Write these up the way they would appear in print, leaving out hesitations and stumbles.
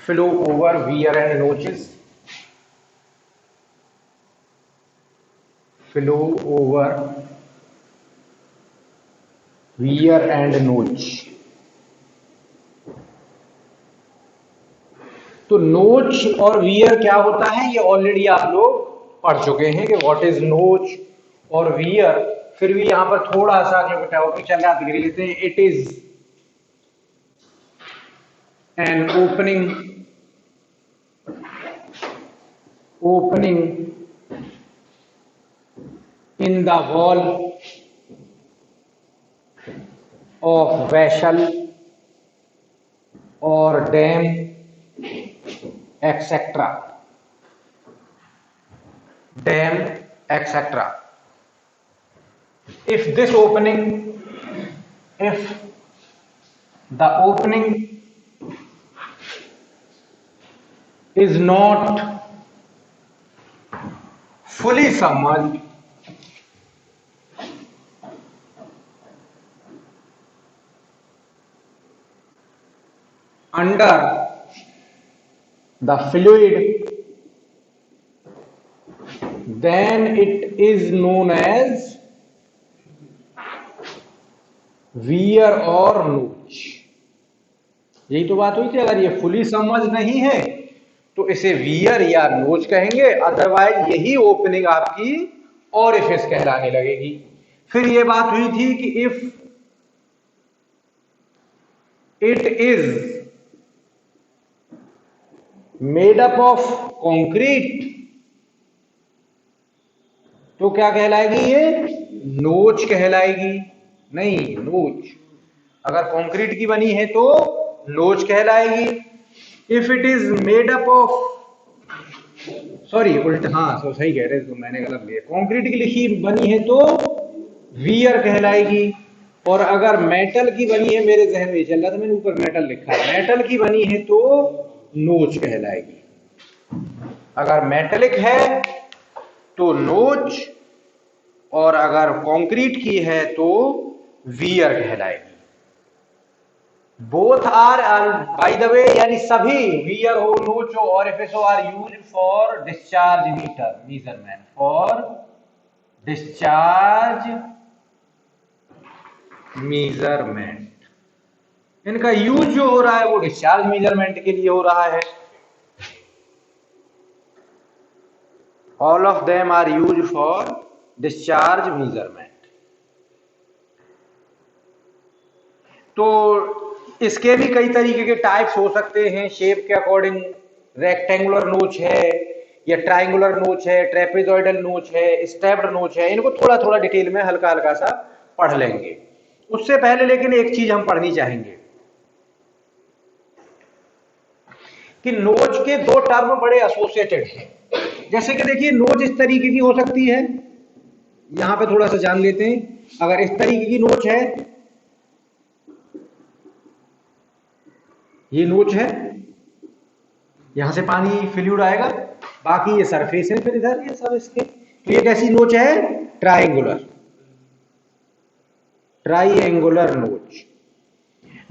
flow over wear and notches, flow over wear and notch। तो नोच और wear क्या होता है ये ऑलरेडी आप लोग पढ़ चुके हैं कि व्हाट इज नोच और वियर। फिर भी यहां पर थोड़ा सा जो टॉपिक चल रहा है देख लेते हैं। It is an opening in the wall of vessel or dam etc. Dam etc. If the opening is not fully submerged, under the fluid, then it is known as wear or notch। यही तो बात हुई थी। अगर ये fully समझ नहीं है तो इसे वियर या नोच कहेंगे, अदरवाइज यही ओपनिंग आपकी ओरिफिस कहलाने लगेगी। फिर ये बात हुई थी कि if it is made up of concrete तो क्या कहलाएगी ये? नोच कहलाएगी। नहीं, नोच। अगर कंक्रीट की बनी है तो नोच कहलाएगी। If it is made up of, sorry उल्टा, हाँ सही कह रहे, तो मैंने गलत लिया। कंक्रीट की लिखी बनी है तो वियर कहलाएगी। और अगर मेटल की बनी है, मेरे जहन में चल रहा था मैंने ऊपर मेटल लिखा है, मेटल की बनी है तो नोच कहलाएगी। अगर मेटेलिक है तो नोच, और अगर कंक्रीट की है तो वियर कहलाएगी। Both are by the way, यानी सभी वियर हो, नोच हो, ओरिफिस हो, are used for discharge meter measurement, for discharge measurement. इनका यूज जो हो रहा है वो डिस्चार्ज मेजरमेंट के लिए हो रहा है। All of them are used for discharge measurement. तो इसके भी कई तरीके के टाइप्स हो सकते हैं शेप के अकॉर्डिंग। रेक्टेंगुलर नोच है या ट्राइंगुलर नोच है, ट्रेपेजॉइडल नोच है, स्टेप्ड नोच है। इनको थोड़ा थोड़ा डिटेल में हल्का हल्का सा पढ़ लेंगे। उससे पहले लेकिन एक चीज हम पढ़नी चाहेंगे कि नोच के दो टर्म बड़े एसोसिएटेड हैं। जैसे कि देखिए, नोच इस तरीके की हो सकती है, यहां पे थोड़ा सा जान लेते हैं। अगर इस तरीके की नोच है, ये नोच है, यहां से पानी फ्लूइड आएगा, बाकी ये सरफेस है, फिर इधर ये सब इसके। तो ये कैसी नोच है? ट्राइंगुलर, ट्राइएंगुलर नोच।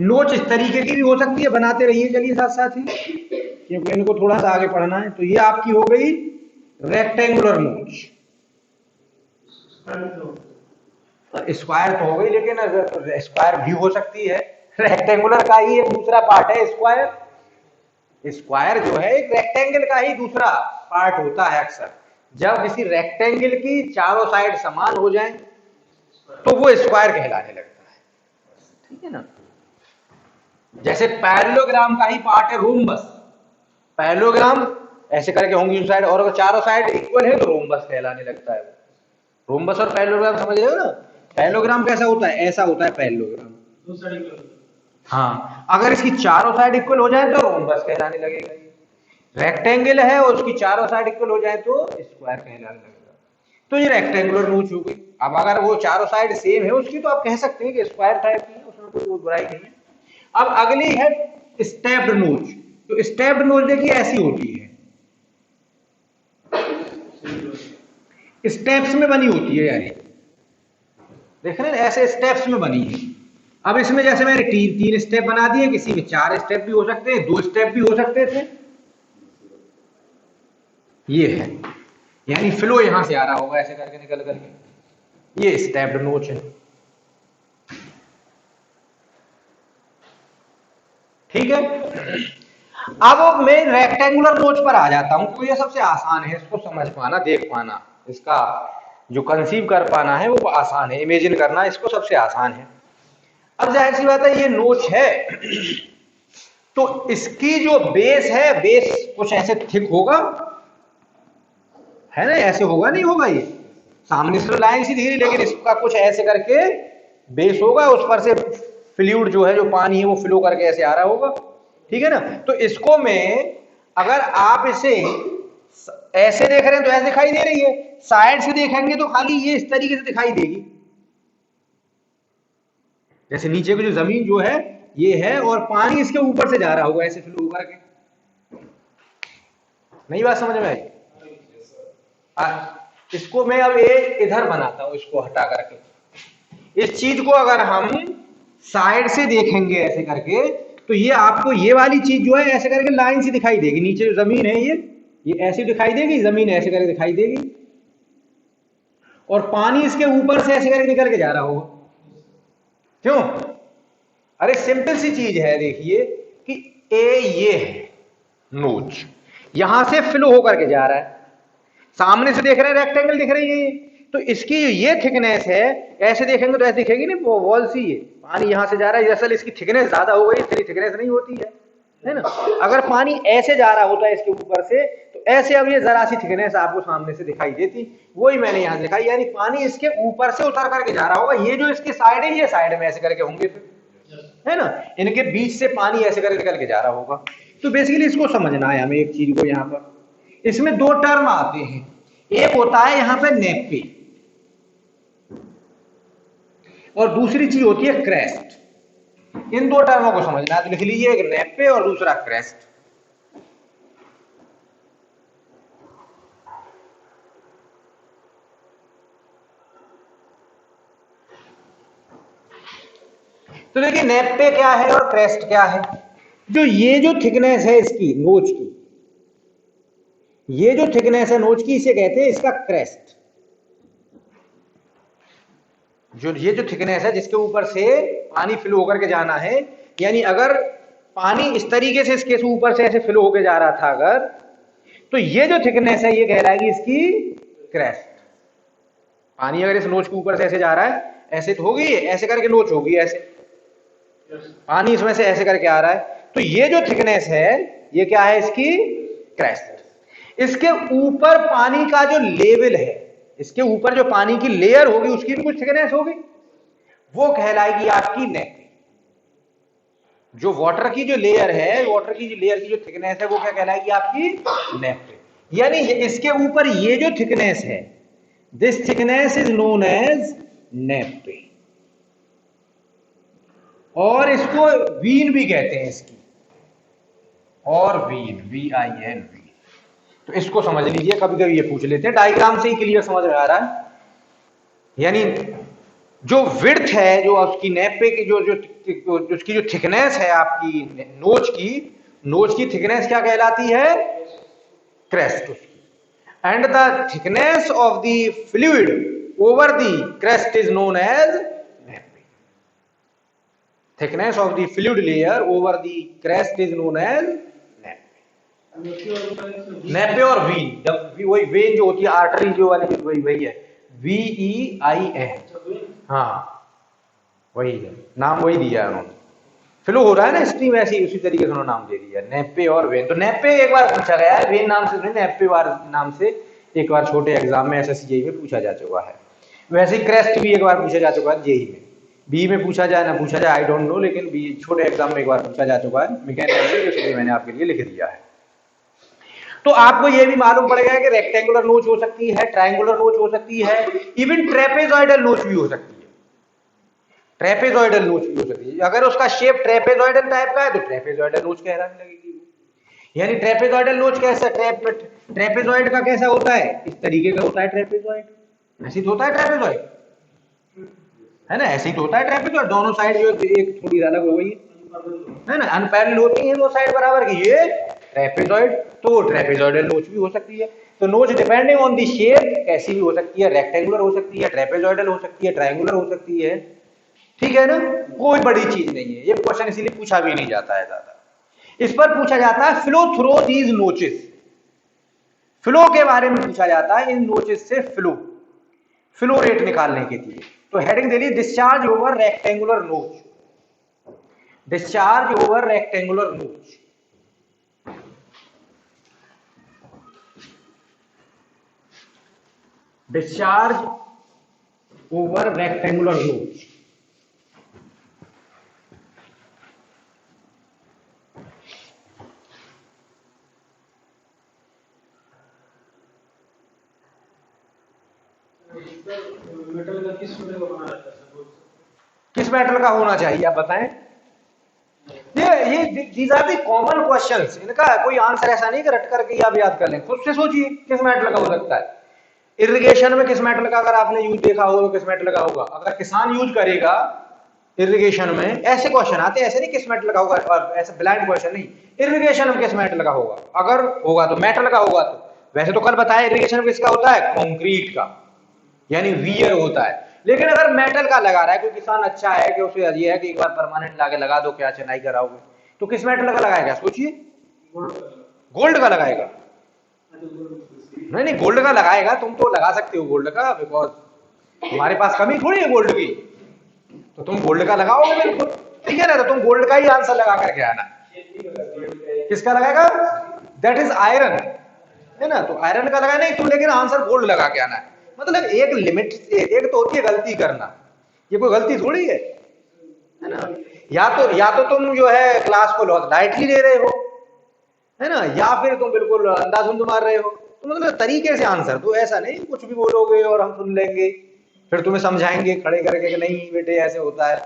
नोच इस तरीके की भी हो सकती है, बनाते रहिए चलिए साथ साथ ही, क्योंकि इनको थोड़ा सा आगे पढ़ना है। तो ये आपकी हो गई रेक्टेंगुलर नोच। स्क्वायर तो हो गई, लेकिन अगर स्क्वायर भी हो सकती है। रेक्टेंगुलर का ही एक दूसरा पार्ट है स्क्वायर। स्क्वायर जो है एक रेक्टेंगल का ही दूसरा पार्ट होता है। अक्सर जब किसी रेक्टेंगल की चारों साइड समान हो जाए तो वो स्क्वायर कहलाने लगता है। ठीक है ना? जैसे पैरेललोग्राम का ही पार्ट है रोम्बस। पैरेललोग्राम ऐसे करके होंगी साइड, और अगर चारों साइड इक्वल है तो रोम्बस कहलाने लगता है। रोम्बस और पैरेललोग्राम समझ रहे हो ना? पैरेललोग्राम कैसा होता है? ऐसा होता है पैरेललोग्राम। हाँ, अगर इसकी चारों साइड इक्वल हो जाए तो रोम्बस कहलाने लगेगा। रेक्टेंगल है और उसकी चारों साइड इक्वल हो जाए तो स्क्वायर कहलाने लगेगा। तो ये रेक्टेंगुलर नोच हो गई। अब अगर वो चारों साइड सेम है उसकी, तो आप कह सकते हैं कि स्क्वायर टाइप की है, उसमें कोई बुराई नहीं है। अब अगली है स्टेप्ड नोच। तो स्टेप्ड नोच देखिए ऐसी होती है, स्टेप्स में बनी होती है, यानी देख रहे हैं ऐसे स्टेप्स में बनी है। अब इसमें जैसे मैंने तीन स्टेप बना दिए, किसी में 4 स्टेप भी हो सकते हैं, 2 स्टेप भी हो सकते थे। ये है, यानी फ्लो यहां से आ रहा होगा ऐसे करके निकल करके, ये स्टेप्ड नोच है। ठीक है, अब मैं रेक्टेंगुलर नोच पर आ जाता हूं, तो ये सबसे आसान है, इसको समझ पाना, देख पाना, इसका जो कंसीव कर पाना है वो आसान है, इमेजिन करना इसको सबसे आसान है। अब जाहिर सी बात है ये नोच है, तो इसकी जो बेस है, बेस कुछ ऐसे थिक होगा, है ना, ऐसे होगा नहीं होगा, ये सामने से तो लाइन सी दिख रही, लेकिन इसका कुछ ऐसे करके बेस होगा, उस पर से फ्लूइड जो है, जो पानी है वो फ्लो करके ऐसे आ रहा होगा। ठीक है ना, तो इसको मैं, अगर आप इसे ऐसे देख रहे हैं तो ऐसे दिखाई दे रही है, साइड से देखेंगे तो खाली ये इस तरीके से दिखाई देगी, जैसे नीचे की जो जमीन जो है ये है, और पानी इसके ऊपर से जा रहा होगा ऐसे फ्लो करके। नई बात समझ में आई? इसको मैं अब इधर बनाता हूं, इसको हटा करके, इस चीज को अगर हम साइड से देखेंगे ऐसे करके, तो ये आपको ये वाली चीज जो है ऐसे करके लाइन से दिखाई देगी, नीचे जो जमीन है ये ऐसे दिखाई देगी, जमीन ऐसे करके दिखाई देगी, और पानी इसके ऊपर से ऐसे करके निकल के जा रहा होगा। क्यों? अरे सिंपल सी चीज है, देखिए कि ये है नोच, यहां से फ्लो होकर के जा रहा है, सामने से देख रहे हैं रेक्टेंगल दिख रही है, तो इसकी ये थिकनेस है, ऐसे देखेंगे तो ऐसे दिखेगी ना वॉल सी, है पानी यहां से जा रहा है, असल इसकी थिकनेस ज्यादा हो गई, इतनी थिकनेस नहीं होती है ना। अगर पानी ऐसे जा रहा होता है इसके ऊपर से, तो ऐसे अब ये जरा सी थिकनेस आपको सामने से दिखाई देती, वही मैंने यहां दिखाई, यानी पानी इसके ऊपर से उतर करके जा रहा होगा, ये जो इसकी साइड है ये साइड में ऐसे करके होंगे, है ना, इनके बीच से पानी ऐसे करके निकल के जा रहा होगा। तो बेसिकली इसको समझना है हमें एक चीज को, यहाँ पर इसमें 2 टर्म आते हैं, एक होता है यहां पे नेपे, और दूसरी चीज होती है क्रेस्ट। इन 2 टर्मों को समझना है, तो लिख लीजिए, एक नेपे और दूसरा क्रेस्ट। तो देखिए नेपे क्या है और क्रेस्ट क्या है। जो ये जो थिकनेस है इसकी नोच की, ये जो थिकनेस है नोच की, इसे कहते हैं इसका क्रेस्ट। जो ये जो थिकनेस है जिसके ऊपर से पानी फ्लो होकर के जाना है, यानी अगर पानी इस तरीके से इसके ऊपर से ऐसे फ्लो होकर जा रहा था अगर, तो ये जो थिकनेस है ये कहलाएगी इसकी क्रेस्ट। पानी अगर इस नोच के ऊपर से ऐसे जा रहा है, ऐसे तो होगी, ऐसे करके नोच होगी, ऐसे पानी इसमें से ऐसे करके आ रहा है, तो ये जो थिकनेस है ये क्या है इसकी क्रेस्ट। इसके ऊपर पानी का जो लेवल है, इसके ऊपर जो पानी की लेयर होगी उसकी भी कुछ थिकनेस होगी, वो कहलाएगी आपकी नेपे। जो वाटर की जो लेयर है, वाटर की जो लेयर की जो थिकनेस है वो क्या कहलाएगी आपकी नेपे। यानी इसके ऊपर ये जो थिकनेस है, this thickness is known as nappe, और इसको वीन भी कहते हैं इसकी, और वीन, VIN। तो इसको समझ लीजिए, कभी कभी ये पूछ लेते हैं, डायग्राम से ही क्लियर समझ में आ रहा है। यानी जो विड्थ है, जो उसकी नेपे की जो उसकी जो थिकनेस है आपकी नोच की थिकनेस क्या कहलाती है, क्रेस्ट उसकी, and the thickness of the fluid over the crest is known as nappe. Thickness of the fluid layer over the crest is known as nappe और वीन। जब वही वेन जो होती है, आर्टरी जो वाली वही है, VEIN। हाँ वही है, नाम वही दिया है उन्होंने, फ्लो हो रहा है ना स्ट्रीम, ऐसी उसी तरीके से उन्होंने नाम दे दिया, नेपे और वेन। तो नेपे एक बार पूछा गया है, वेन नाम से, नेपे नाम से एक बार छोटे एग्जाम में SSC में पूछा जा चुका है। वैसे क्रेस्ट भी एक बार पूछा जा चुका है JEE में, बी में पूछा जाए ना पूछा जाए आई डोंट नो, लेकिन बी छोटे एग्जाम में एक बार पूछा जा चुका है मैकेनिकल, इसलिए मैंने आपके लिए लिख दिया है। तो आपको यह भी मालूम पड़ गया कि रेक्टेंगुलर नोच हो सकती है, ट्रायंगुलर नोच हो सकती है, इवन ट्रेपेजॉइडल नोच भी हो सकती है। ट्रेपेजॉइडल नोच भी हो सकती है, अगर उसका शेप ट्रेपेजॉइडल टाइप का है तो ट्रेपेजॉइडल नोच कहलाने लगेगी। यानी ट्रेपेजॉइडल नोच कैसा, ट्रेपेजॉइड का कैसा होता है, इस तरीके का होता है ट्रेपेजॉइड, ऐसे होता है ट्रेपेजॉइड। है ना, ऐसे ही तो होता है ट्रैपेज, और दोनों साइड जो एक थोड़ी अलग हो गई है ना, अनपैरेलल होती है दो साइड बराबर की, ये ट्रेपेजॉइड, तो ट्रेपेजॉइडल नोच भी हो सकती है। तो नोच डिपेंडिंग ऑन दी शेप कैसी भी हो सकती है, रेक्टेंगुलर हो सकती है, ट्रेपेजॉइडल हो सकती है, ट्रायंगुलर हो सकती है, ठीक है ना, कोई बड़ी चीज नहीं है। ये क्वेश्चन इसीलिए पूछा भी नहीं जाता है ज्यादा। इस पर पूछा जाता है flow through these notches, flow के बारे में पूछा जाता है इन नोचेस से, फ्लो फ्लो रेट निकालने के लिए। तो हेडिंग दे ली डिस्चार्ज ओवर रेक्टेंगुलर नोच, डिस्चार्ज ओवर रेक्टेंगुलर नोच। डिस्चार्ज ओवर रेक्टेंगुलर नोच। मेटल का किस मेटल का बना रहता है? किस मेटल का होना चाहिए आप बताएं। ये these are the common questions, इनका कोई आंसर ऐसा नहीं कि रट करके आप याद कर लें, खुद से सोचिए किस मेटल का हो सकता है। इरिगेशन में किस मेटल का अगर आपने यूज देखा होगा तो किस मेटल का होगा, अगर किसान यूज करेगा इरिगेशन में, ऐसे क्वेश्चन आते हैं, ऐसे नहीं किस मेटल का होगा, और ऐसे ब्लाइंड क्वेश्चन नहीं, इरिगेशन में किस मेटल का होगा, अगर होगा तो मेटल का होगा। तो वैसे तो कल बताया इरिगेशन में किसका होता है, कंक्रीट का, यानी वियर होता है। लेकिन अगर मेटल का लगा रहा है कोई किसान, अच्छा है कि उसे ये है कि एक बार परमानेंट लाके लगा दो, क्या चेनाई कराओगे, तो किस मेटल का लगाएगा सोचिए। गोल्ड का लगाएगा। नहीं नहीं, गोल्ड का लगाएगा, तुम तो लगा सकते हो गोल्ड का, बिकॉज तुम्हारे पास कमी थोड़ी है गोल्ड की, तो तुम गोल्ड का लगाओगे बिल्कुल, ठीक है ना, तो तुम गोल्ड का ही आंसर लगा करके आना। किसका लगाएगा, दैट इज आयरन, है ना, तो आयरन का लगाना ही तुम, लेकिन आंसर गोल्ड लगा के आना है। मतलब एक लिमिट, एक तो होती है गलती करना, ये कोई गलती थोड़ी है ना। या तो तुम जो है क्लास को बहुत लाइटली ले रहे हो, है ना, या फिर तुम बिल्कुल अंधाधुंध मार रहे हो। तो मतलब तरीके से आंसर दो, ऐसा नहीं कुछ भी बोलोगे और हम सुन लेंगे, फिर तुम्हें समझाएंगे खड़े करके कि नहीं बेटे ऐसे होता है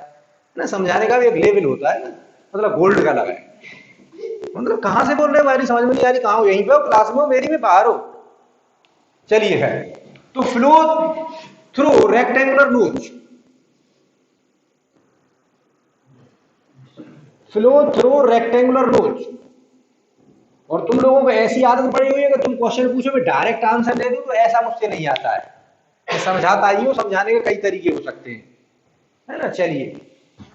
ना, समझाने का भी एक लेवल होता है ना। मतलब गोल्ड का लगा है, मतलब कहां से बोल रहे हो भाई, समझ में नहीं आ रही, कहां हो, यहीं पे हो, क्लास में हो मेरी, में बाहर हो। चलिए है, तो फ्लो थ्रू रेक्टेंगुलर नोच, फ्लो थ्रू रेक्टेंगुलर नोच। और तुम लोगों को ऐसी आदत पड़ी हुई है कि तुम क्वेश्चन पूछो मैं डायरेक्ट आंसर दे दूं, तो ऐसा मुझसे नहीं आता है, मैं समझाता ही हूं, समझाने के कई तरीके हो सकते हैं, है ना। चलिए,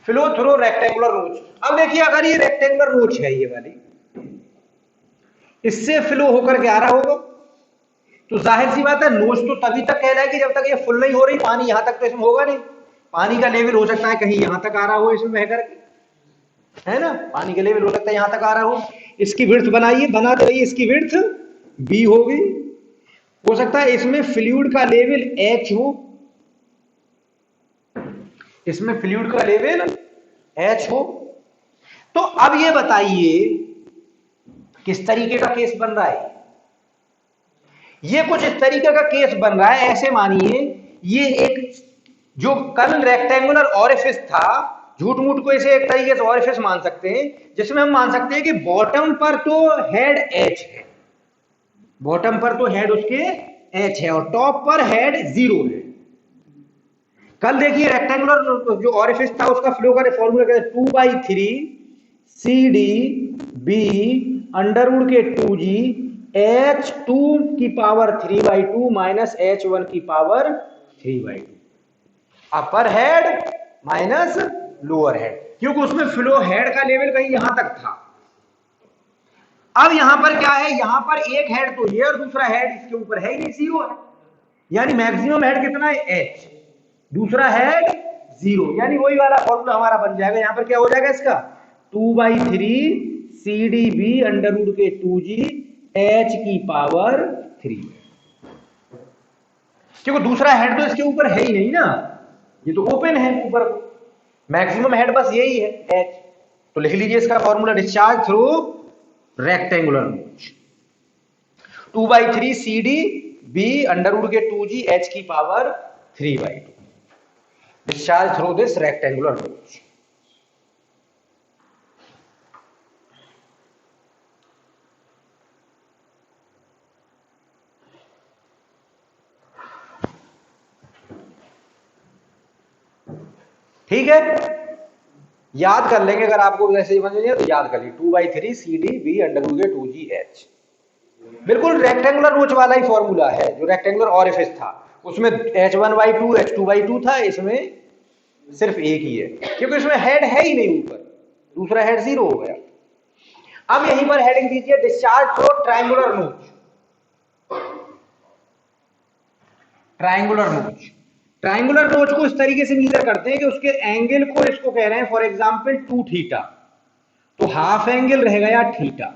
फ्लो थ्रू रेक्टेंगुलर नोच। अब देखिए अगर ये रेक्टेंगुलर नोच है ये वाली, इससे फ्लो होकर के आ रहा होगा, तो जाहिर सी बात है नोच तो तभी तक कहलाएगी जब तक ये फुल नहीं हो रही, पानी यहां तक तो इसमें होगा नहीं, पानी का लेवल हो सकता है कहीं यहां तक आ रहा हो इसमें बह करके, है ना, पानी का लेवल हो सकता है यहां तक आ रहा हो। इसकी विड्थ बनाइए, बना दो, इसकी विड्थ बी होगी, हो सकता है इसमें फ्लूइड का लेवल एच हो, इसमें फ्लूइड का लेवल एच हो। तो अब ये बताइए किस तरीके का केस बन रहा है, ये कुछ इस तरीके का केस बन रहा है। ऐसे मानिए ये एक जो कल रेक्टेंगुलर ऑरिफिस था, झूठ मूठ को इसे एक तरीके से ऑरिफिस मान सकते हैं, जिसमें हम मान सकते हैं कि बॉटम पर तो हेड एच है, बॉटम पर तो हेड उसके एच है, और टॉप पर हेड जीरो है। कल देखिए रेक्टेंगुलर जो ऑरिफिस था उसका फ्लो का फॉर्मूला क्या है, 2/3 सी डी बी अंडरवुड के 2g एच टू की पावर 3/2 माइनस एच वन की पावर 3/2, अपर हेड माइनस लोअर हेड, क्योंकि उसमें फ्लो हेड का लेवल कहीं यहां तक था। अब यहां पर क्या है, यहां पर एक हेड तो ये और दूसरा हेड इसके ऊपर है ही नहीं, जीरो है, यानी मैक्सिमम हेड कितना है एच, दूसरा हेड जीरो, यानी वही वाला फॉर्मूला हमारा बन जाएगा। यहां पर क्या हो जाएगा इसका, 2/3 सी डी बी अंडरवुड के 2g एच की पावर 3, क्योंकि दूसरा हेड तो इसके ऊपर है ही नहीं ना, ये तो ओपन है ऊपर, मैक्सिमम हेड बस यही है एच। तो लिख लीजिए इसका फॉर्मूला, डिस्चार्ज थ्रू रेक्टेंगुलर नोच, 2/3 सी डी बी अंडरवुड के 2g एच की power 3/2, discharge through this rectangular notch. ठीक है, याद कर लेंगे, अगर आपको वैसे ही समझ नहीं है तो याद कर लीजिए 2/3 CD B अंडर के 2GH। बिल्कुल रेक्टेंगुलर नोच वाला ही फॉर्मूला है, जो रेक्टेंगुलर ऑरिफिस था उसमें H1/2 H2/2 था, इसमें सिर्फ एक ही है, क्योंकि इसमें हेड है ही नहीं ऊपर, दूसरा हेड 0 हो गया। अब यहीं पर हेडिंग दीजिए डिस्चार्ज फ्रो ट्रायंगुलर नोच। ट्रायंगुलर नोच, ट्रायंगुलर नोच को इस तरीके से मेजर करते हैं कि उसके एंगल को, इसको कह रहे हैं फॉर एग्जांपल 2 थीटा, तो हाफ एंगल रह गया थीटा।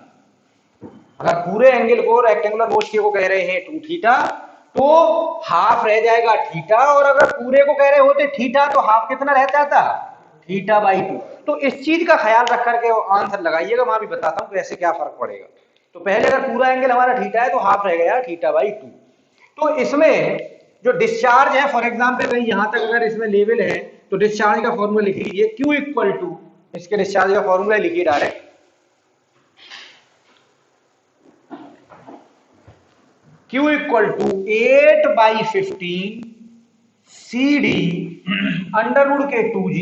अगर पूरे एंगल को रेक्टेंगुलर नोच के को कह रहे हैं 2 थीटा, तो हाफ रह जाएगा थीटा, और अगर पूरे को कह रहे होते थीटा तो हाफ कितना रह जाता, θ/2। तो इस चीज का ख्याल रख करके आंसर लगाइएगा, वहां भी बताता हूं कैसे क्या फर्क पड़ेगा। तो पहले अगर पूरा एंगल हमारा थीटा है तो हाफ रह गया θ/2। तो इसमें जो डिस्चार्ज है, फॉर एग्जांपल कहीं यहां तक अगर इसमें लेवल है तो डिस्चार्ज का फॉर्मूला लिख लीजिए, Q इक्वल टू, इसके डिस्चार्ज का फॉर्मूला लिखिए direct, Q equal to 8/15 CD under के 2G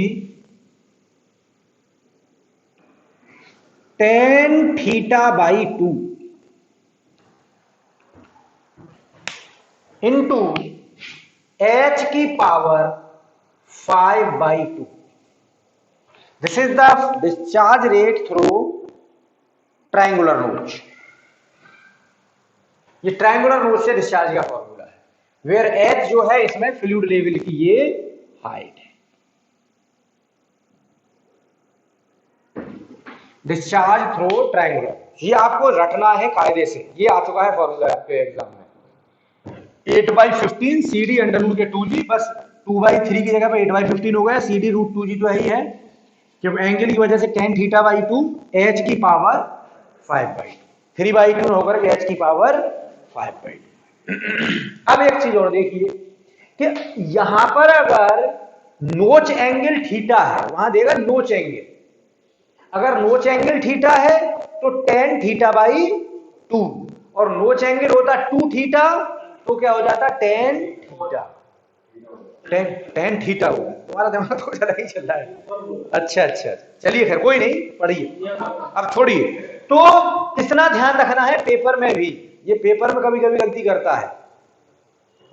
tan θ/2 इंटू H की power 5/2। This is the discharge rate through triangular notch. ये ट्रायंगुलर नोच से डिस्चार्ज का फॉर्मूला है, वेयर H जो है इसमें फ्लूइड लेवल की ये हाइट है। डिस्चार्ज थ्रू ट्रायंगुलर, ये आपको रटना है कायदे से, ये आ चुका है फॉर्मूला आपके एग्जाम में। 8/15 CD अंडर रूट के 2G, बस 2/3 की जगह पे 8/15 हो गया, CD रूट 2G तो ही है, जब एंगल की वजह से tan θ/2 H की पावर 5/2, 3/2 होकर H की पावर 5/2। अब एक चीज और देखिए कि यहां पर अगर नोच एंगल थीटा है, वहां देगा नोच एंगल, अगर नोच एंगल थीटा है तो tan θ/2, और नोच एंगल होता 2 थीटा तो क्या हो जाता tan थीटा, tan थीटा हो। तुम्हारा दिमाग तो ज्यादा ही चल रहा है। अच्छा, चलिए खैर कोई नहीं, पढ़िए अब छोड़िए। तो इतना ध्यान रखना है पेपर में भी, ये पेपर में कभी कभी गलती करता है,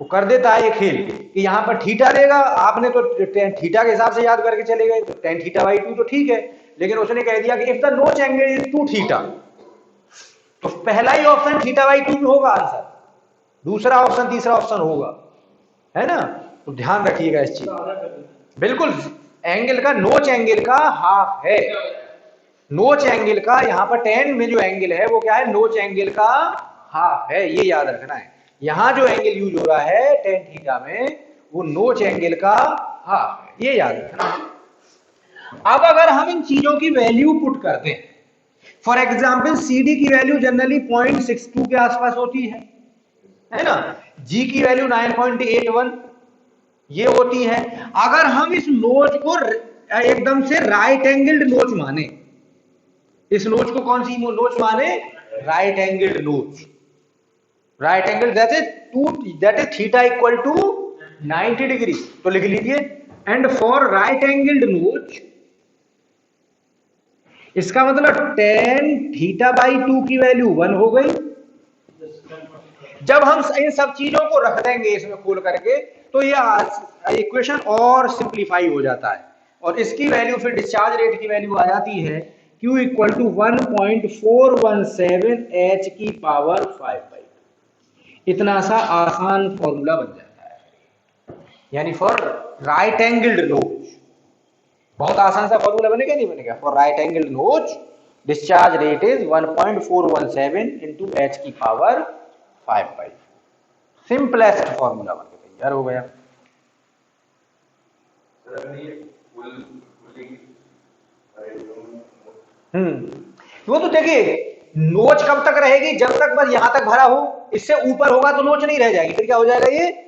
वो कर देता है ये खेल कि यहां पर थीटा देगा, आपने तो थीटा के हिसाब से याद करके चले गए, तो tan θ/2 तो ठीक है, लेकिन उसने कह दिया कि इफ द नोच एंगल इज 2 थीटा, तो पहला ही ऑप्शन θ/2 में होगा आंसर, दूसरा ऑप्शन तीसरा ऑप्शन होगा, है ना। तो ध्यान रखिएगा इस चीज, बिल्कुल एंगल का, नोच एंगल का हाफ है, नोच एंगल का, यहां पर tan में जो एंगल है वो क्या है, नोच एंगल का हाफ है, ये याद रखना है। यहां जो एंगल यूज हो रहा है tan थीटा में, वो नोच एंगल का हाफ है, ये याद रखना है। अब अगर हम इन चीजों की वैल्यू पुट करते हैं, फॉर एग्जाम्पल CD की वैल्यू जनरली 0.62 के आसपास होती है ना, G की वैल्यू 9.81 ये होती है। अगर हम इस नोच को एकदम से राइट एंगल्ड नोच माने, इस नोच को कौन सी नोच माने, right angled notch, right angle that is theta equal to 90 degree, तो लिख लीजिए एंड फॉर राइट एंगल्ड नोच, इसका मतलब tan θ/2 की वैल्यू 1 हो गई। जब हम इन सब चीजों को रख देंगे इसमें खोल करके, तो ये इक्वेशन और सिंप्लीफाई हो जाता है, और इसकी वैल्यू फिर डिस्चार्ज रेट की वैल्यू आ जाती है Q इक्वल टू 1.417 H की पावर 5/2। इतना सा आसान फॉर्मूला बन जाता है, यानी फॉर राइट एंगल्ड नोच, बहुत आसान सा फॉर्मूला बनेगा, नहीं बनेगा, फॉर राइट एंगल्ड नोच discharge rate is 1.417 into H की पावर 5/2। सिंपलेस्ट फॉर्मूला बन के तैयार हो गया। वो तो देखिए नोच कब तक रहेगी, जब तक बस यहां तक भरा हो, इससे ऊपर होगा तो नोच नहीं रह जाएगी, फिर क्या हो जाएगा ये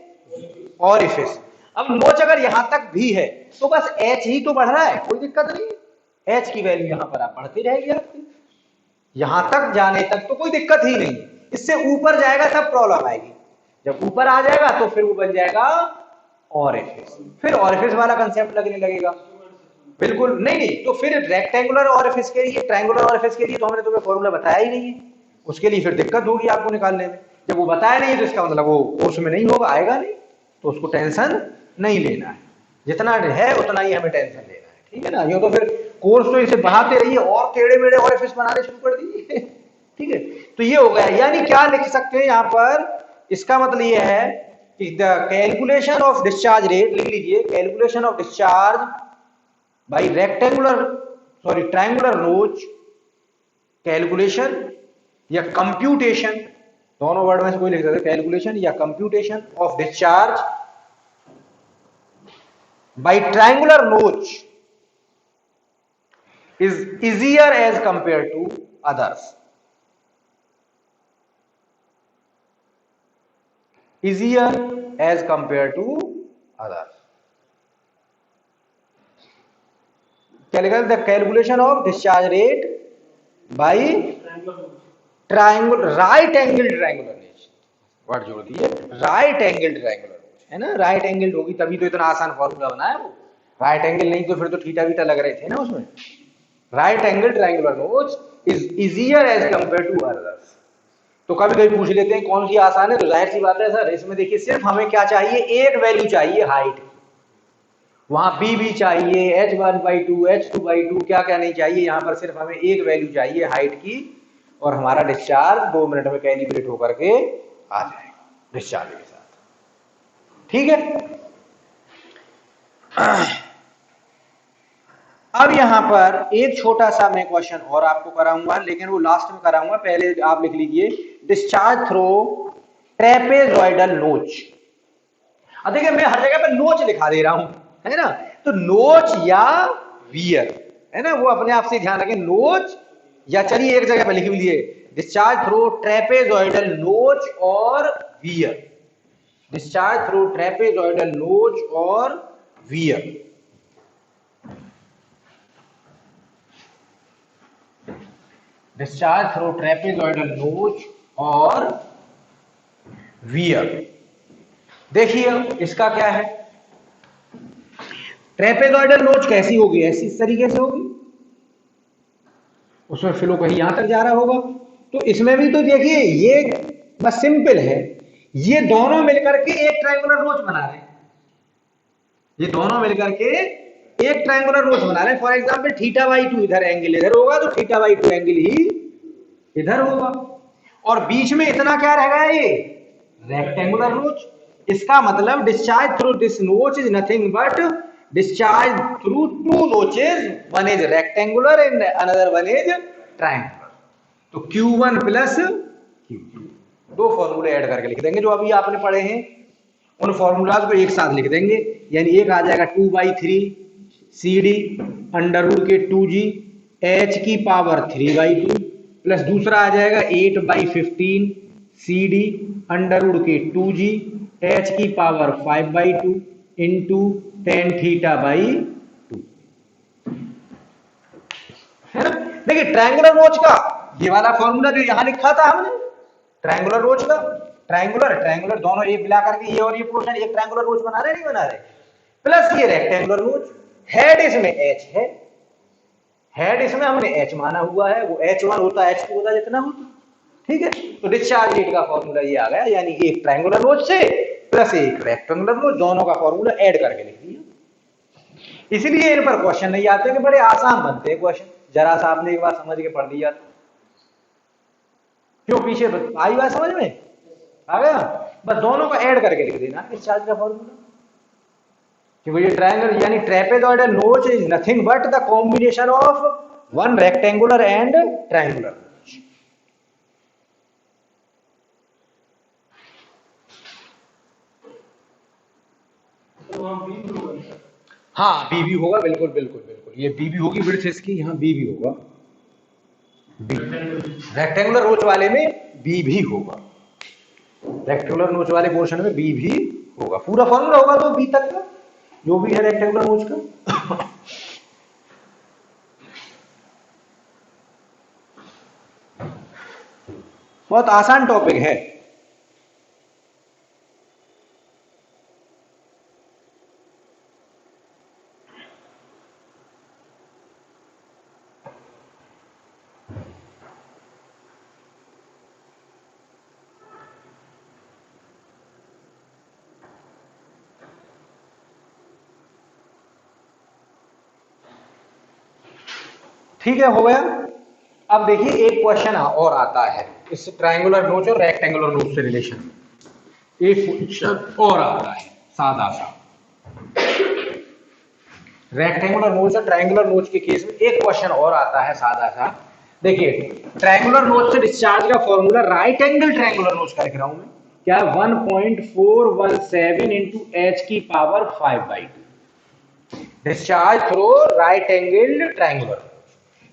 ऑरिफिस। अब नोच अगर यहां तक भी है तो बस H ही तो बढ़ रहा है, कोई दिक्कत नहीं है, H की वैल्यू यहां पर आप बढ़ती रहेगी आपकी, यहां तक जाने तक तो कोई दिक्कत ही नहीं। इससे ऊपर जाएगा तब प्रॉब्लम आएगी, जब ऊपर आ जाएगा तो फिर वो बन जाएगा ऑरिफिस, फिर ऑरिफिस वाला कंसेप्ट लगने लगेगा। बिल्कुल नहीं नहीं, तो फिर रेक्टेंगुलर ऑरिफिस के लिए, ट्रायंगुलर ऑरिफिस के लिए तो हमने तुम्हें फॉर्मूला बताया ही नहीं है, उसके लिए फिर दिक्कत होगी आपको निकालने में। जब वो बताया नहीं है तो इसका मतलब वो कोर्स में नहीं होगा, आएगा नहीं, तो उसको टेंशन नहीं लेना है, जितना है उतना ही हमें टेंशन लेना है, ठीक है ना। ये तो फिर कोर्स तो इसे बढ़ाते रहिए और टेढ़े मेढ़े ऑरिफिस बनाने शुरू कर दीजिए ठीक है। तो ये हो गया, यानी क्या लिख सकते हैं यहाँ पर, इसका मतलब ये है कि the calculation of discharge rate, लिख लीजिए, calculation of discharge by rectangular, sorry triangular notch, calculation या कंप्यूटेशन, दोनों वर्ड में से कोई लिख सकते हैं, कैलकुलेशन या computation of discharge by triangular notch is easier as compare to others, easier as compared to others. क्या लिखा, the calculation of discharge rate by triangular, right angle triangular notch, word जोड़ दिए, राइट एंगल ट्रायंगुलर नोच, है ना, right angle होगी तभी तो इतना आसान फॉर्मूला बना है वो, राइट एंगल नहीं तो फिर तो थीटा बीटा लग रहे थे ना उसमें। Right angle triangular notch is easier as compare to others. तो कभी कभी पूछ लेते हैं कौन सी आसान है, तो जाहिर सी बात है सर, इसमें देखिए सिर्फ हमें क्या चाहिए, एक वैल्यू चाहिए हाइट की, वहां बी भी चाहिए, h1/2 h2/2 क्या क्या नहीं चाहिए, यहां पर सिर्फ हमें एक वैल्यू चाहिए हाइट की, और हमारा डिस्चार्ज 2 मिनट में कैलिब्रेट होकर के आ जाएगा डिस्चार्ज के साथ, ठीक है। अब यहां पर एक छोटा सा मैं क्वेश्चन और आपको कराऊंगा, लेकिन वो लास्ट में कराऊंगा, पहले आप लिख लीजिए डिस्चार्ज थ्रो ट्रेपेजॉइडल नोच। अब देखिए मैं हर जगह पे नोच लिखा दे रहा हूं, है ना, तो नोच या वियर, है ना, वो अपने आप से ध्यान रखें, नोच या, चलिए एक जगह पे लिख लीजिए डिस्चार्ज थ्रू ट्रेपेजॉइडल नोच और वियर, डिस्चार्ज थ्रू ट्रेपेजॉइडल नोच और वियर, डिस्चार्ज थ्रू ट्रेपेजॉइडल नोच और वियर। देखिए इसका क्या है, ट्रेपेजॉइडल नोच कैसी होगी, ऐसी इस तरीके से होगी, उसमें फ्लो कहीं यहां तक जा रहा होगा, तो इसमें भी तो देखिए ये बस सिंपल है, ये दोनों मिलकर के एक ट्रायंगुलर नोच बना रहे हैं, ये दोनों मिलकर के एक ट्रायंगुलर नोच बना रहे हैं। फॉर एग्जांपल θ/2 इधर एंगल इधर होगा तो θ/2 एंगल ही इधर होगा, और बीच में इतना क्या रह गया, ये रेक्टेंगुलर नोच। इसका मतलब discharge through this notch is nothing but discharge through two notches, one is rectangular and another one is triangular, तो Q1 प्लस Q2, दो फॉर्मूले ऐड करके लिख देंगे जो अभी आपने पढ़े हैं, उन फॉर्मूलाज को एक साथ लिख देंगे, यानी एक आ जाएगा 2/3 CD √2G h⁻³ प्लस दूसरा आ जाएगा 8/15 CD √2G h⁻5/2 into tan θ/2, है ना। देखिए ट्रायंगुलर नोच का ये वाला फॉर्मूला जो यहां लिखा था हमने, ट्रायंगुलर नोच का, ट्रायंगुलर ट्रायंगुलर दोनों एक मिला करके ये और ये पोर्शन एक ट्रायंगुलर नोच बना रहे नहीं बना रहे, प्लस ये रेक्टेंगुलर नोच, हेड इसमें h है, हेड इसमें हमने h माना हुआ है, वो h1 होता h2 होता जितना होता, ठीक है। तो डिस्चार्ज रेट का फॉर्मूला ये आ गया, यानी एक ट्रायंगुलर नोच से प्लस एक रेक्टेंगुलर नोच, दोनों का फॉर्मूला ऐड करके लिख दिया। इसलिए इन पर क्वेश्चन नहीं आते कि बड़े आसान बनते हैं क्वेश्चन, जरा सा आपने एक बार समझ के पढ़ दिया, क्यों पीछे आई बात समझ में आ गया, बस दोनों को ऐड करके लिख देना डिस्चार्ज का फॉर्मूला, कि वो ये ट्रायंगल यानी ट्रेपेजॉइडल नोच is nothing but the combination of one rectangular and triangular नोच। तो वहाँ बी भी होगा, हाँ बी भी होगा, बिल्कुल बिल्कुल बिल्कुल, ये बी भी होगी विड्थ इसकी, यहाँ बी भी होगा, बी रेक्टेंगुलर नोच वाले में बी भी होगा, रेक्टेंगुलर नोच वाले पोर्शन में बी भी होगा, पूरा फॉर्मूला होगा तो बी तक का जो भी है रेक्टेंगुलर नोच का। बहुत आसान टॉपिक है। ठीक है, हो गया। अब देखिए एक क्वेश्चन और आता है इस ट्रायंगुलर नोच और रेक्टेंगुलर नोच से रिलेशन, एक क्वेश्चन और आता है सादा सा। रेक्टेंगुलर नोच और ट्रायंगुलर नोच के केस में एक क्वेश्चन और आता है सादा सा। देखिए ट्रायंगुलर नोच से डिस्चार्ज का फॉर्मूला, राइट एंगल ट्रायंगुलर नोच का लिख रहा हूं मैं, क्या 1.417 इंटू एच की power 5/2 discharge through right angle triangular.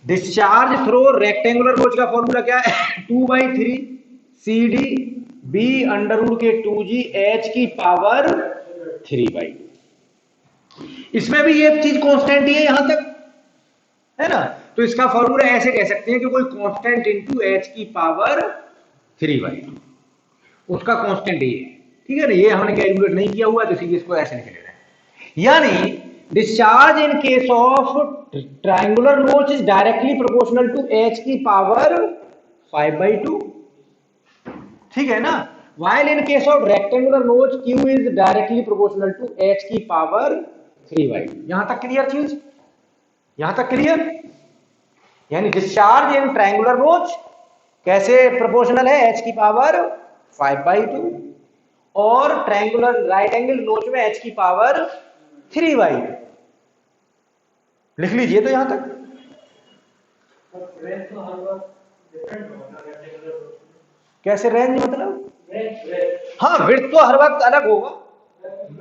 Discharge through rectangular नोच का फॉर्मूला क्या है 2/3 CD B अंडर के 2G H की पावर 3/2। इसमें भी ये चीज कांस्टेंट ही है यहां तक, है ना। तो इसका फॉर्मूला ऐसे कह सकते हैं कि कोई कांस्टेंट इनटू H की पावर 3/2, उसका कांस्टेंट ये है, ठीक है ना। ये हमने कैलकुलेट नहीं किया हुआ, तो इसीलिए इसको ऐसे लिख ले रहे हैं। यानी discharge in case of triangular notch is directly proportional to H की पावर 5/2, ठीक है ना। while in case of rectangular notch q is directly proportional to h की पावर 3/2। यहां तक क्लियर चीज, यहां तक क्लियर। यानी डिस्चार्ज इन ट्रायंगुलर नोच कैसे प्रोपोर्शनल है h की पावर 5/2 और ट्रायंगुलर राइट एंगल नोच में h की पावर 3/2। लिख लीजिए तो यहां तक। कैसे रेंज मतलब, हाँ विड्थ तो हर वक्त अलग होगा,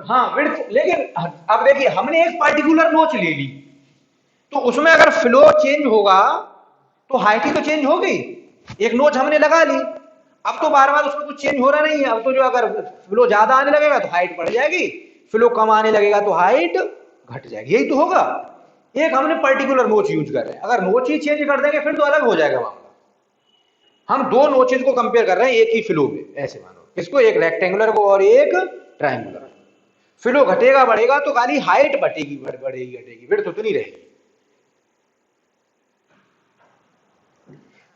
हाँ विड्थ। लेकिन अब देखिए हमने एक पर्टिकुलर नोच ले ली, तो उसमें अगर फ्लो चेंज होगा तो हाइट ही तो चेंज हो गई। एक नोच हमने लगा ली, अब तो बार बार उसमें कुछ चेंज हो रहा नहीं है। अब तो जो अगर फ्लो ज्यादा आने लगेगा तो हाइट बढ़ जाएगी, फ्लो कम आने लगेगा तो हाइट घट जाएगी, यही तो होगा। एक हमने पर्टिकुलर नोच यूज कर रहे हैं, अगर नोच ही चेंज कर देंगे फिर तो अलग हो जाएगा मामला। हम दो नोचेज को कंपेयर कर रहे हैं एक ही फ्लो में, ऐसे मानो इसको, एक रेक्टेंगुलर को और एक ट्रायंगुलर। फ्लो घटेगा बढ़ेगा तो खाली हाइट बढ़ेगी बढ़ेगी घटेगी, विड्थ उतनी रहेगी।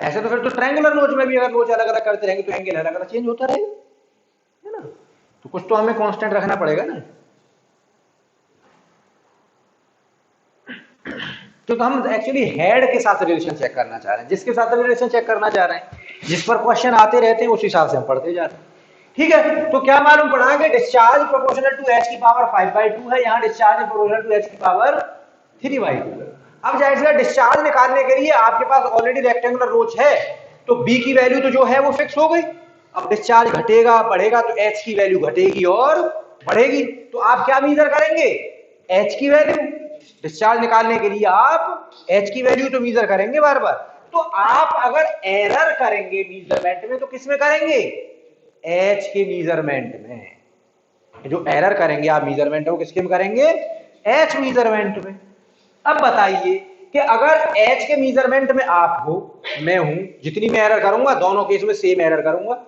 ऐसे तो फिर तो ट्रायंगुलर नोच में भी अगर नोच अलग अलग करते रहेंगे तो एंगल अलग अलग चेंज होता रहेगा, है ना। तो कुछ तो हमें कांस्टेंट रखना पड़ेगा ना। तो हम एक्चुअली हेड के साथ रिलेशन चेक करना चाह रहे हैं, जिसके साथ रिलेशन चेक करना चाह रहे हैं, जिस पर क्वेश्चन आते रहते हैं उस हिसाब से हम पढ़ते जा रहे हैं, ठीक है। तो क्या मालूम पड़ा कि डिस्चार्ज प्रोपोर्शनल टू h की पावर 5/2 है, यहाँ डिस्चार्ज प्रोपोर्शनल टू h की पावर 3/2 है। अब जाहिर सी डिस्चार्ज निकालने के लिए आपके पास ऑलरेडी रेक्टेंगुलर नोच है, तो b की वैल्यू तो जो है वो फिक्स हो गई। अब डिस्चार्ज घटेगा बढ़ेगा तो h की वैल्यू घटेगी और बढ़ेगी, तो आप क्या मीजर करेंगे, h की वैल्यू। डिस्चार्ज निकालने के लिए आप h की वैल्यू तो मीजर करेंगे बार बार। तो आप अगर एरर करेंगे मीजरमेंट में तो किस में करेंगे, h के मीजरमेंट में। जो एरर करेंगे आप मीजरमेंट में वो किसके में करेंगे, h मीजरमेंट में। अब बताइए कि अगर h के मीजरमेंट में आप हो मैं हूं, जितनी मैं एरर करूंगा दोनों केस में सेम एरर करूंगा।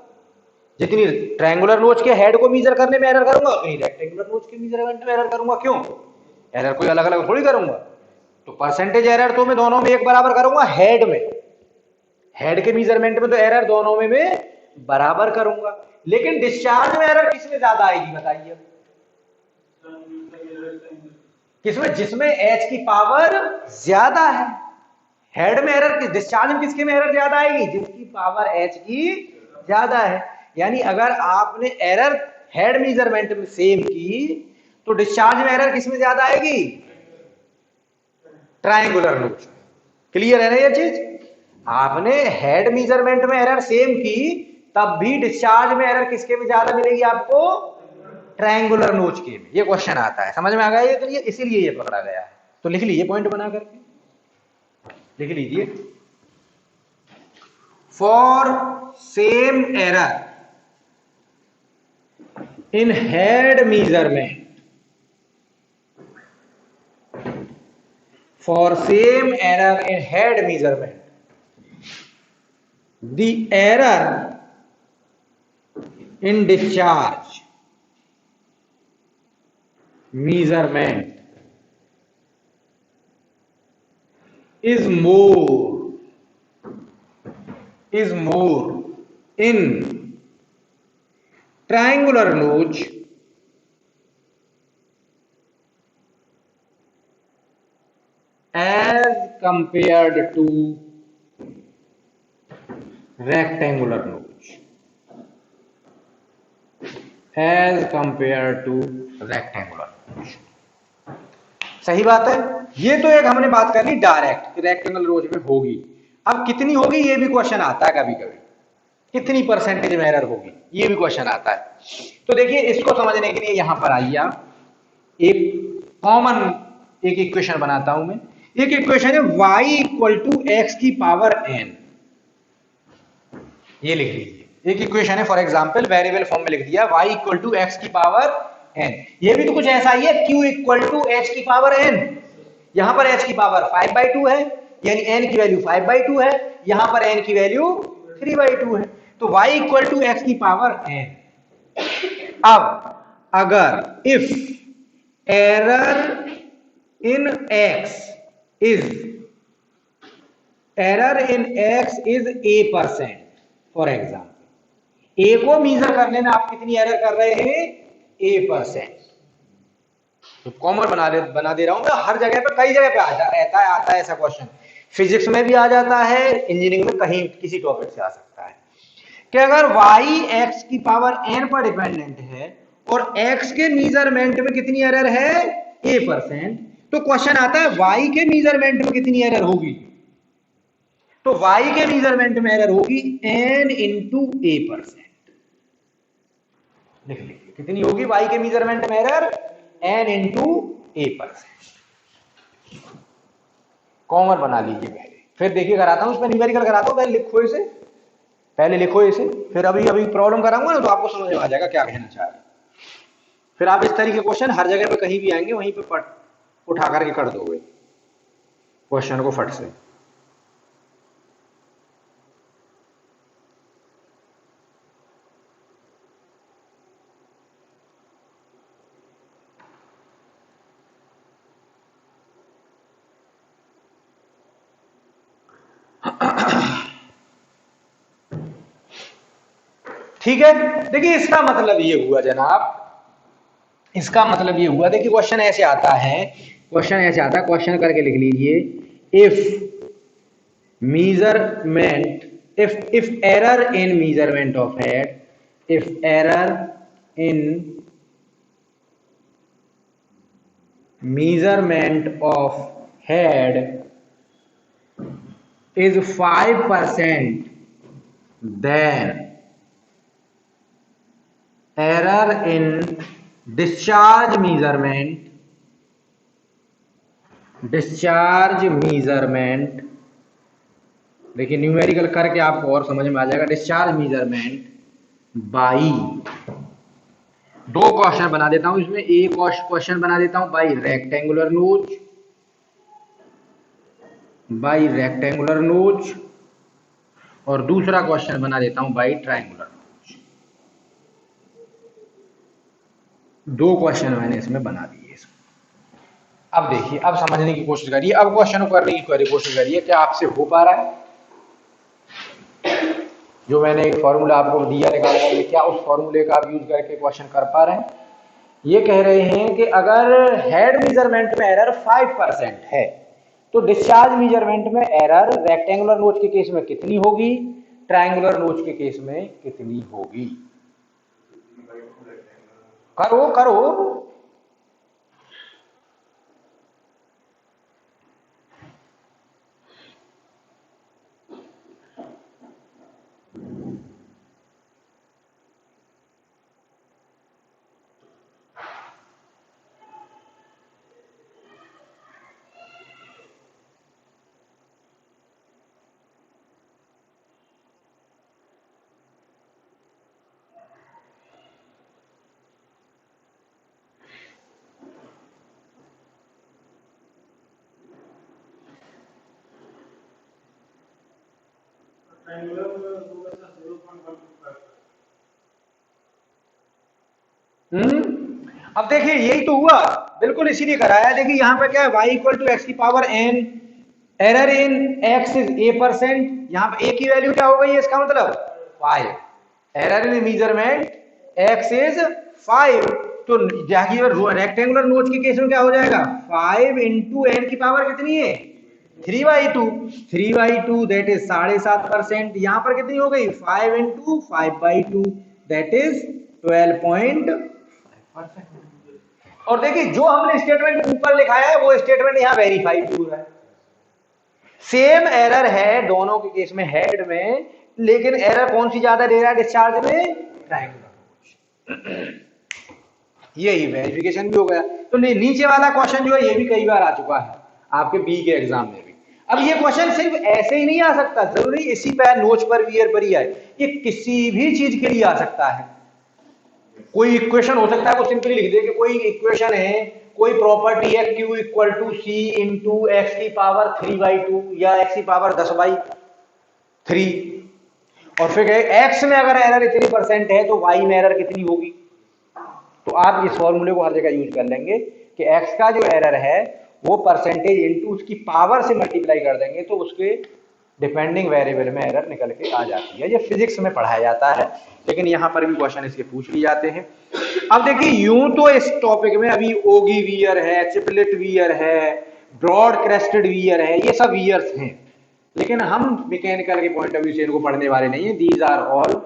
जितनी ट्रायंगुलर नोच के हेड को मीजर करने में एरर करूंगा उतनी रेक्टेंगुलर नोच के मीजरमेंट में एरर करूंगा। क्यों, एरर कोई अलग अलग थोड़ी करूंगा, तो परसेंटेज एरर तो मैं दोनों में एक बराबर करूंगा। हेड में, हेड के मीजरमेंट में तो एरर दोनों में मैं बराबर करूंगा, लेकिन डिस्चार्ज में एरर किसमें ज्यादा आएगी बताइए, किसमें, जिसमें h की पावर ज्यादा है। हेड में एरर, डिस्चार्ज में किसके में एरर ज्यादा आएगी, जिसकी पावर h की ज्यादा है। यानी अगर आपने एरर हेड मीजरमेंट में सेम की तो डिस्चार्ज में एरर किसमें ज्यादा आएगी, ट्रायंगुलर नोच। क्लियर है ना ये चीज। आपने हेड मीजरमेंट में एरर सेम की तब भी डिस्चार्ज में एरर किसके में ज्यादा मिलेगी आपको, ट्रायंगुलर नोच के में। ये क्वेश्चन आता है, समझ में आ गया ये, तो इसीलिए ये पकड़ा गया है। तो लिख लीजिए पॉइंट बना करके, लिख लीजिए for same error in head measurement, for same error in head measurement, the error in discharge measurement is more in triangular notch as compared to rectangular notch, as compared to rectangular notch। सही बात है। ये तो एक हमने बात कर ली direct कि रेक्टेंगुलर नोच में होगी। अब कितनी होगी ये भी क्वेश्चन आता है कभी कभी, कितनी परसेंटेज में एरर होगी ये भी क्वेश्चन आता है। तो देखिए इसको समझने के लिए यहां पर आइए आप, एक कॉमन एक इक्वेशन बनाता हूं मैं। एक इक्वेशन है y इक्वल टू एक्स की पावर n, ये लिख लीजिए। एक इक्वेशन है, फॉर एग्जांपल वेरिएबल फॉर्म में लिख दिया y इक्वल टू एक्स की पावर n। ये भी तो कुछ ऐसा ही है, q इक्वल टू h की पावर n। यहां पर h की पावर 5/2 है, यानी n की वैल्यू 5/2 है, यहां पर n की वैल्यू 3/2 है। तो y इक्वल टू एक्स की पावर n। अब अगर if error in x is a%, for example a को मीजर करने में आप कितनी एरर कर रहे हैं, a%। तो कॉमन बना दे रहा हूं मैं, हर जगह पे कई जगह पे आता है ऐसा क्वेश्चन। फिजिक्स में भी आ जाता है, इंजीनियरिंग में कहीं किसी टॉपिक से आ सकता है कि अगर y x की पावर n पर डिपेंडेंट है और x के मीजरमेंट में कितनी एरर है, a%, तो क्वेश्चन आता है y के मीजरमेंट में कितनी एरर होगी। तो y के मीजरमेंट में एरर होगी n इंटू a%। लिख लीजिए कितनी होगी y के मीजरमेंट में error, n into a%। Common बना लीजिए पहले, फिर देखिए कराता हूं, उसमें न्यूमेरिकल कराता हूं, पहले लिखो इसे, फिर अभी प्रॉब्लम कराऊंगा ना तो आपको समझ में आ जाएगा क्या कहना चाह रहे हैं। फिर आप इस तरीके के क्वेश्चन हर जगह पे कहीं भी आएंगे वहीं पे उठा करके कर दोगे क्वेश्चन को फट से। ठीक है, देखिए इसका मतलब ये हुआ जनाब, इसका मतलब ये हुआ, देखिए क्वेश्चन ऐसे आता है, क्वेश्चन करके लिख लीजिए, if measurement, if error in measurement of head, if error in measurement of head is 5%, then error in discharge measurement देखिए न्यूमेरिकल करके आपको और समझ में आ जाएगा। डिस्चार्ज मेजरमेंट बाई, दो क्वेश्चन बना देता हूं इसमें, एक क्वेश्चन बना देता हूं बाई रेक्टेंगुलर नोच, और दूसरा क्वेश्चन बना देता हूं बाई ट्रायंगुलर नोच। दो क्वेश्चन मैंने इसमें बना दिए। अब देखिए, अब समझने की कोशिश करिए, अब क्वेश्चन को करने की कोशिश करिए, क्या आपसे हो पा रहा है। जो मैंने एक फॉर्मूला आपको दिया निकालने के लिए, क्या उस फॉर्मूले का आप यूज करके क्वेश्चन कर पा रहे हैं। ये कह रहे हैं कि अगर हेड मेजरमेंट में एरर 5% है तो डिस्चार्ज मेजरमेंट में एरर रेक्टेंगुलर नोच के केस में कितनी होगी, ट्रायंगुलर नोच के केस में कितनी होगी। करो अब देखिए यही तो हुआ, बिल्कुल इसीलिए कराया। देखिए यहां पे क्या है, y इक्वल टू एक्स की power n, error in x is a%, यहां पे a की वैल्यू क्या हो गई है, इसका मतलब 5, error in measurement x is 5, तो जाहिर रेक्टेंगुलर नोच के केस में क्या हो जाएगा, 5 इंटू एन की पावर कितनी है 3/2, 3/2 दैट इज 7.5%। यहां पर कितनी हो गई 5 इंटू 5/2 दैट इज 12.5%। और देखिए जो हमने स्टेटमेंट ऊपर लिखा है वो स्टेटमेंट यहां वेरीफाइड हुआ है। सेम एरर है दोनों के केस में हेड में, लेकिन एरर कौन सी ज्यादा दे रहा है डिस्चार्ज में, ट्रायंगुलर। यही वेरिफिकेशन भी हो गया। तो नीचे वाला क्वेश्चन जो है ये भी कई बार आ चुका है आपके बी के एग्जाम में भी। अब ये क्वेश्चन सिर्फ ऐसे ही नहीं आ सकता, जरूरी इसी पे नोच पर वियर पर ही आए, ये किसी भी चीज के लिए आ सकता है। कोई इक्वेशन हो सकता है वो सिंपली लिख दे कि कोई इक्वेशन है, कोई प्रॉपर्टी है q equal to C into X की पावर 3/2 या एक्स की पावर 10/3, और फिर x में अगर एरर इतनी परसेंट है तो y में एरर कितनी होगी। तो आप इस फॉर्मूले को हर जगह यूज कर लेंगे कि x का जो एरर है वो परसेंटेज इंटू उसकी पावर से मल्टीप्लाई कर देंगे तो उसके डिपेंडिंग वेरिएबल में एरर निकल के आ जाती है। ये फिजिक्स में पढ़ाया जाता है, लेकिन यहां पर भी क्वेश्चन इसके पूछ लिए जाते हैं। अब देखिए यूं तो इस टॉपिक में अभी ओगी वियर है, चिपलेट वियर है, ब्रॉड क्रेस्टेड वियर है, ये सब वियर्स हैं, लेकिन हम मैकेनिकल के पॉइंट ऑफ व्यू से इनको पढ़ने वाले नहीं है। These are all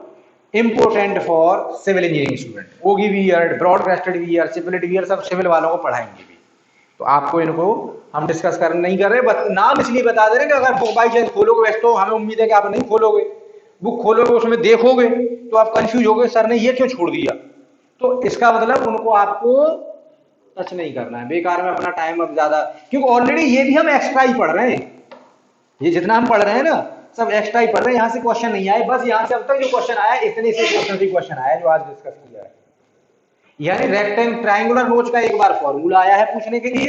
important for civil engineering student. Ogee weir, broad crested weir, Cipolletti weir सब सिविल वालों को पढ़ाएंगे भी, तो आपको इनको हम डिस्कस कर नहीं कर रहे, नाम इसलिए बता दे रहे हैं कि अगर बुक बाई चांस खोलोगे वैसे तो हमें उम्मीद है कि आप नहीं खोलोगे, बुक खोलोगे उसमें देखोगे तो आप कंफ्यूज होगे सर ने ये क्यों छोड़ दिया। तो इसका मतलब उनको आपको टच नहीं करना है, बेकार में अपना टाइम अब ज्यादा, क्योंकि ऑलरेडी ये भी हम एक्स्ट्रा ही पढ़ रहे हैं, ये जितना हम पढ़ रहे हैं ना सब एक्स्ट्रा ही पढ़ रहे हैं। यहाँ से क्वेश्चन नहीं आए, बस यहाँ से अब तक जो क्वेश्चन आया इतने से क्वेश्चन ही क्वेश्चन आया जो आज डिस्कस किया है। यानी रेक्टेंगल ट्रायंगुलर नोच का एक बार फॉर्मूला आया है पूछने के लिए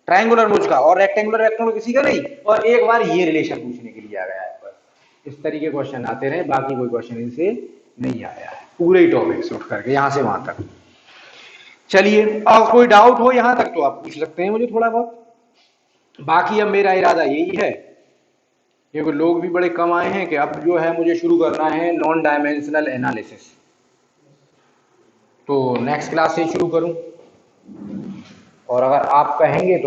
ट्रायंगुलर नोच का, और रेक्टेंगुलर किसी का नहीं, और एक बार ये रिलेशन पूछने के लिए आ गया है। बस इस तरीके क्वेश्चन आते रहे, बाकी कोई क्वेश्चन इनसे नहीं आया है पूरे ही टॉपिक से उठ करके यहां से वहां तक। चलिए अब कोई डाउट हो यहां तक तो आप पूछ सकते हैं मुझे थोड़ा बहुत, बाकी अब मेरा इरादा यही है, क्योंकि लोग भी बड़े कम आए हैं कि अब जो है मुझे शुरू करना है नॉन डायमेंशनल एनालिसिस, तो नेक्स्ट क्लास से शुरू करूं, और अगर आप कहेंगे तो